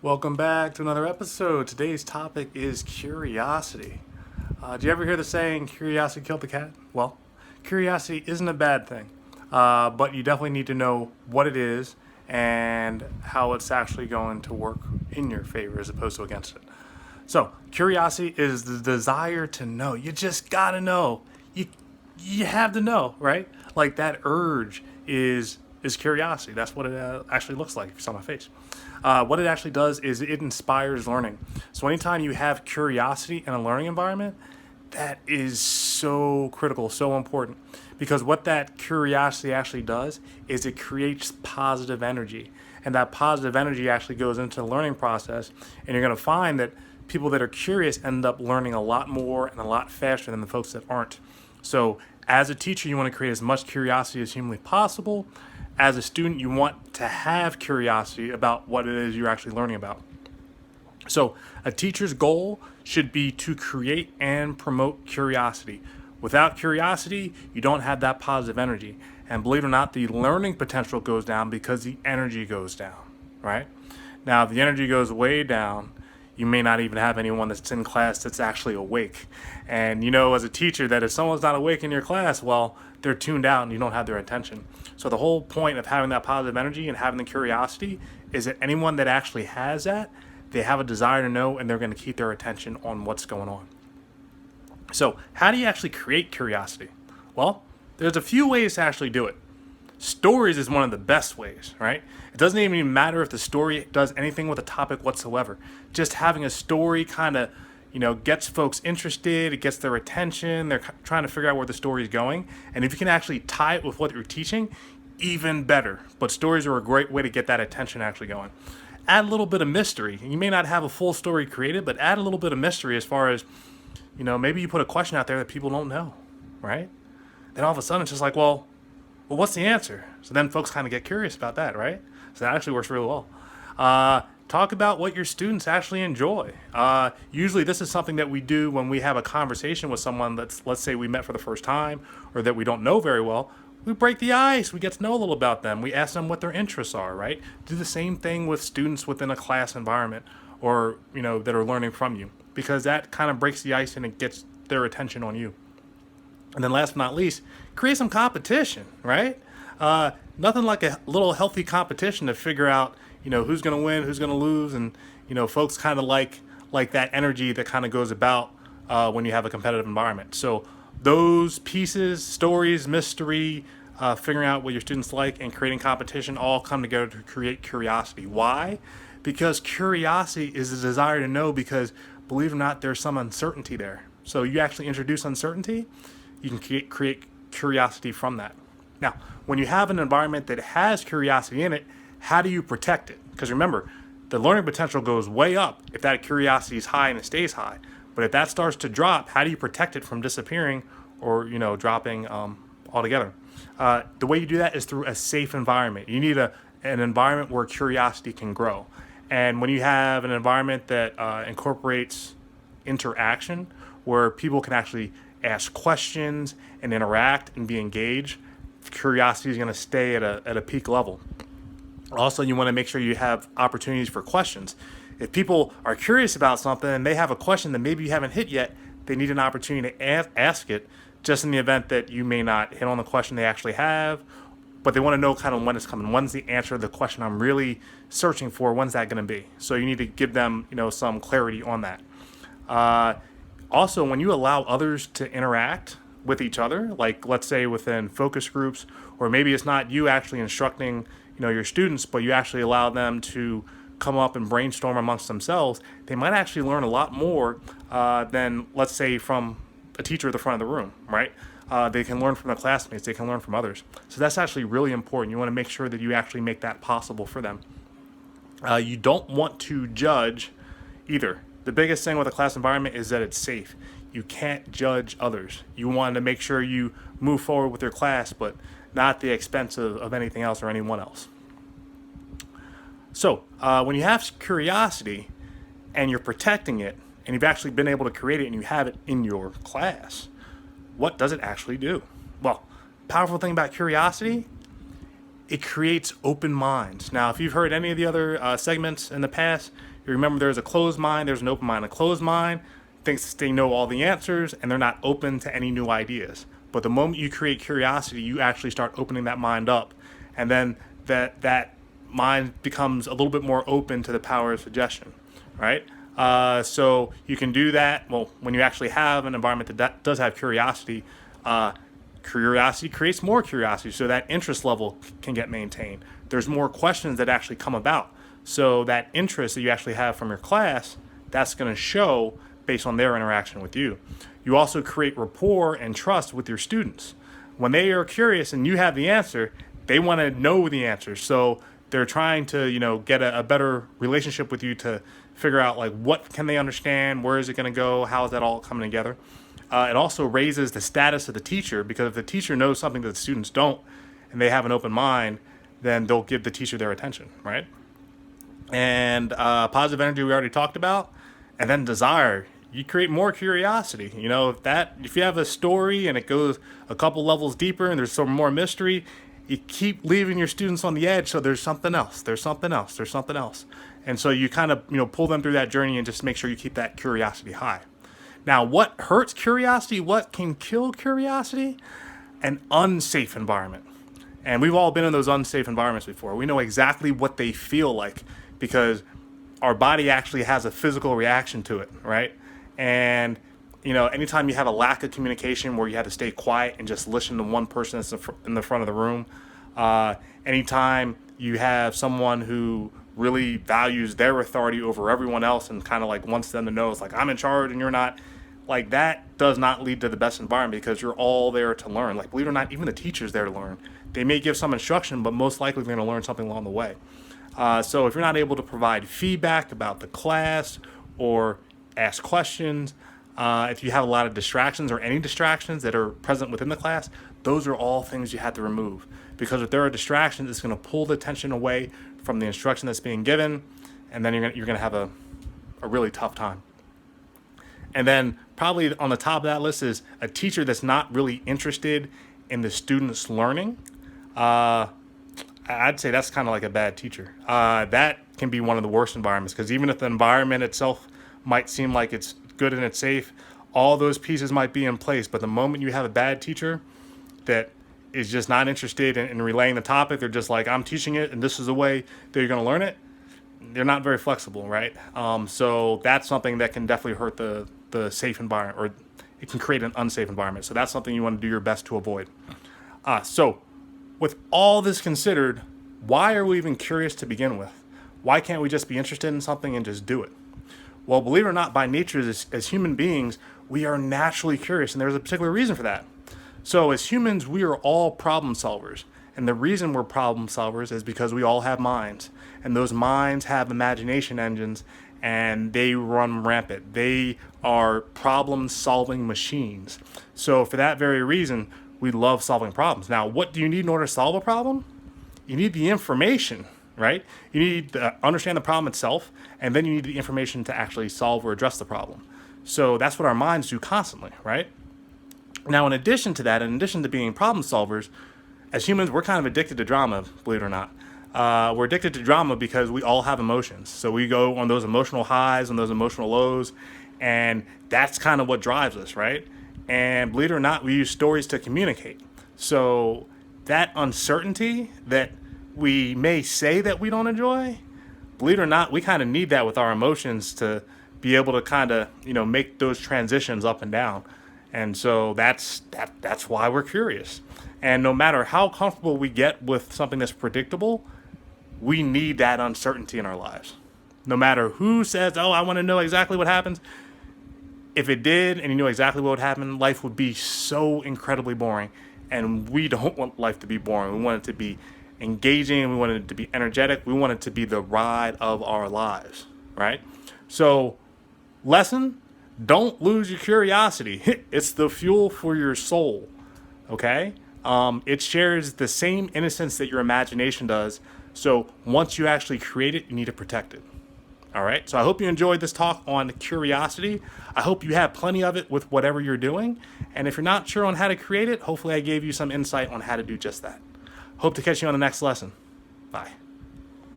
Welcome back to another episode. Today's topic is curiosity. Do you ever hear the saying, curiosity killed the cat? Well, curiosity isn't a bad thing, but you definitely need to know what it is and how it's actually going to work in your favor as opposed to against it. So, curiosity is the desire to know. You just gotta know. You have to know, right? Like that urge is curiosity. That's what it actually looks like if you saw my face. What it actually does is it inspires learning. So anytime you have curiosity in a learning environment, that is so critical, so important. Because what that curiosity actually does is it creates positive energy. And that positive energy actually goes into the learning process. And you're going to find that people that are curious end up learning a lot more and a lot faster than the folks that aren't. So as a teacher, you want to create as much curiosity as humanly possible. As a student, you want to have curiosity about what it is you're actually learning about. So a teacher's goal should be to create and promote curiosity. Without curiosity, you don't have that positive energy. And believe it or not, the learning potential goes down because the energy goes down, right? Now, if the energy goes way down, you may not even have anyone that's in class that's actually awake. And you know, as a teacher, that if someone's not awake in your class, well, they're tuned out and you don't have their attention. So the whole point of having that positive energy and having the curiosity is that anyone that actually has that, they have a desire to know and they're going to keep their attention on what's going on. So how do you actually create curiosity? Well, there's a few ways to actually do it. Stories is one of the best ways, right? It doesn't even matter if the story does anything with a topic whatsoever. Just having a story kind of, gets folks interested, it gets their attention, they're trying to figure out where the story is going. And if you can actually tie it with what you're teaching, even better. But stories are a great way to get that attention actually going. Add a little bit of mystery. You may not have a full story created, but add a little bit of mystery as far as, maybe you put a question out there that people don't know, right? Then all of a sudden it's just like, well, what's the answer? So then folks kind of get curious about that, right? So that actually works really well. Talk about what your students actually enjoy. Usually this is something that we do when we have a conversation with someone that's, let's say we met for the first time or that we don't know very well. We break the ice. We get to know a little about them. We ask them what their interests are, right? Do the same thing with students within a class environment or, that are learning from you, because that kind of breaks the ice and it gets their attention on you. And then last but not least, create some competition, right? Nothing like a little healthy competition to figure out, who's going to win, who's going to lose. And, folks kind of like that energy that kind of goes about when you have a competitive environment. So those pieces, stories, mystery, figuring out what your students like and creating competition all come together to create curiosity. Why? Because curiosity is a desire to know, because believe it or not, there's some uncertainty there. So you actually introduce uncertainty, you can create curiosity from that. Now, when you have an environment that has curiosity in it, how do you protect it? Because remember, the learning potential goes way up if that curiosity is high and it stays high. But if that starts to drop, how do you protect it from disappearing or, dropping altogether? The way you do that is through a safe environment. You need an environment where curiosity can grow. And when you have an environment that incorporates interaction, where people can actually ask questions and interact and be engaged, curiosity is going to stay at a peak level. Also, you want to make sure you have opportunities for questions. If people are curious about something and they have a question that maybe you haven't hit yet, they need an opportunity to ask it, just in the event that you may not hit on the question they actually have, but they want to know kind of when it's coming. When's the answer to the question I'm really searching for? When's that going to be? So you need to give them, some clarity on that. Also, when you allow others to interact with each other, like let's say within focus groups, or maybe it's not you actually instructing, your students, but you actually allow them to come up and brainstorm amongst themselves, they might actually learn a lot more than, let's say, from a teacher at the front of the room, right? They can learn from their classmates, they can learn from others. So that's actually really important. You want to make sure that you actually make that possible for them. You don't want to judge either. The biggest thing with a class environment is that it's safe. You can't judge others. You want to make sure you move forward with your class, but not at the expense of anything else or anyone else. So when you have curiosity and you're protecting it, and you've actually been able to create it and you have it in your class, what does it actually do? Well, powerful thing about curiosity, it creates open minds. Now, if you've heard any of the other segments in the past, You remember there's a closed mind, there's an open mind. A closed mind thinks they know all the answers and they're not open to any new ideas. But the moment you create curiosity, you actually start opening that mind up. And then that mind becomes a little bit more open to the power of suggestion, right? So you can do that. Well, when you actually have an environment that does have curiosity, curiosity creates more curiosity, so that interest level can get maintained. There's more questions that actually come about. So that interest that you actually have from your class, that's going to show based on their interaction with you. You also create rapport and trust with your students. When they are curious and you have the answer, they want to know the answer. So they're trying to, get a better relationship with you to figure out like what can they understand, where is it going to go, how is that all coming together. It also raises the status of the teacher, because if the teacher knows something that the students don't and they have an open mind, then they'll give the teacher their attention, right? And positive energy we already talked about. And then desire, you create more curiosity. If you have a story and it goes a couple levels deeper and there's some more mystery, you keep leaving your students on the edge. So there's something else, there's something else, there's something else. And so you kind of, pull them through that journey and just make sure you keep that curiosity high. Now, what hurts curiosity? What can kill curiosity? An unsafe environment. And we've all been in those unsafe environments before. We know exactly what they feel like because our body actually has a physical reaction to it, right? And, anytime you have a lack of communication where you have to stay quiet and just listen to one person that's in the front of the room, anytime you have someone who really values their authority over everyone else and kind of like wants them to know it's like, I'm in charge and you're not, like that does not lead to the best environment because you're all there to learn. Like, believe it or not, even the teacher's there to learn. They may give some instruction, but most likely they're going to learn something along the way. So if you're not able to provide feedback about the class or ask questions, if you have a lot of distractions or any distractions that are present within the class, those are all things you have to remove. Because if there are distractions, it's going to pull the attention away from the instruction that's being given, and then you're going to have a really tough time. And then probably on the top of that list is a teacher that's not really interested in the students' learning. I'd say that's kind of like a bad teacher. That can be one of the worst environments because even if the environment itself might seem like it's good and it's safe, all those pieces might be in place. But the moment you have a bad teacher that is just not interested in relaying the topic, they're just like, I'm teaching it and this is the way that you're going to learn it, they're not very flexible, right? So that's something that can definitely hurt the safe environment, or it can create an unsafe environment. So that's something you want to do your best to avoid. So with all this considered, why are we even curious to begin with? Why can't we just be interested in something and just do it? Well, believe it or not, by nature, as human beings, we are naturally curious, and there's a particular reason for that. So as humans, we are all problem solvers. And the reason we're problem solvers is because we all have minds. And those minds have imagination engines, and they run rampant. They are problem-solving machines. So for that very reason, we love solving problems. Now, what do you need in order to solve a problem? You need the information, right? You need to understand the problem itself, and then you need the information to actually solve or address the problem. So that's what our minds do constantly, right? Now, in addition to that, in addition to being problem solvers, as humans, we're kind of addicted to drama, believe it or not. We're addicted to drama because we all have emotions. So we go on those emotional highs and those emotional lows, and that's kind of what drives us, right? And believe it or not, we use stories to communicate. So that uncertainty that we may say that we don't enjoy, believe it or not, we kind of need that with our emotions to be able to kind of, make those transitions up and down. And so that's why we're curious. And no matter how comfortable we get with something that's predictable, we need that uncertainty in our lives. No matter who says, oh, I want to know exactly what happens. If it did and you knew exactly what would happen, life would be so incredibly boring. And we don't want life to be boring. We want it to be engaging. We want it to be energetic. We want it to be the ride of our lives, right? So, lesson, don't lose your curiosity. It's the fuel for your soul, okay? It shares the same innocence that your imagination does. So once you actually create it, you need to protect it. All right. So I hope you enjoyed this talk on curiosity. I hope you have plenty of it with whatever you're doing. And if you're not sure on how to create it, hopefully I gave you some insight on how to do just that. Hope to catch you on the next lesson. Bye.